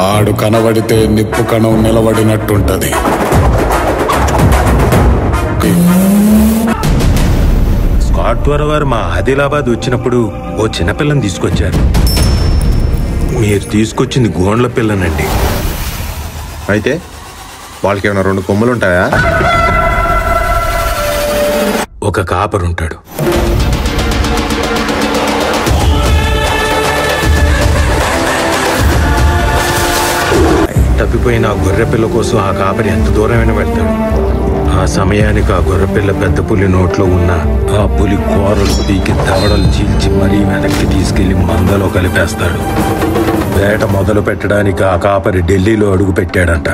ఆడు కనబడితే నిప్పు కణం నిలబడినట్టుంటది. స్కాట్ ద్వారా వారు మా ఆదిలాబాద్ వచ్చినప్పుడు ఓ చిన్నపిల్లని తీసుకొచ్చారు. మీరు తీసుకొచ్చింది గోండ్ల పిల్లనండి. అయితే వాళ్ళకి ఏమైనా 2 కొమ్ములు ఉంటాయా? ఒక కాపరుంటాడు. తప్పిపోయిన ఆ గొర్రెపిల్ల కోసం ఆ కాపరి ఎంత దూరమైనా వెళ్తాడు. ఆ సమయానికి ఆ గొర్రెపిల్ల పెద్ద పులి నోట్లో ఉన్న ఆ పులి కూరలు పీకి దవడలు చీల్చి మరీ వెనక్కి తీసుకెళ్లి మందలో కలిపేస్తాడు. వేట మొదలు పెట్టడానికి ఆ కాపరి ఢిల్లీలో అడుగు పెట్టాడంట.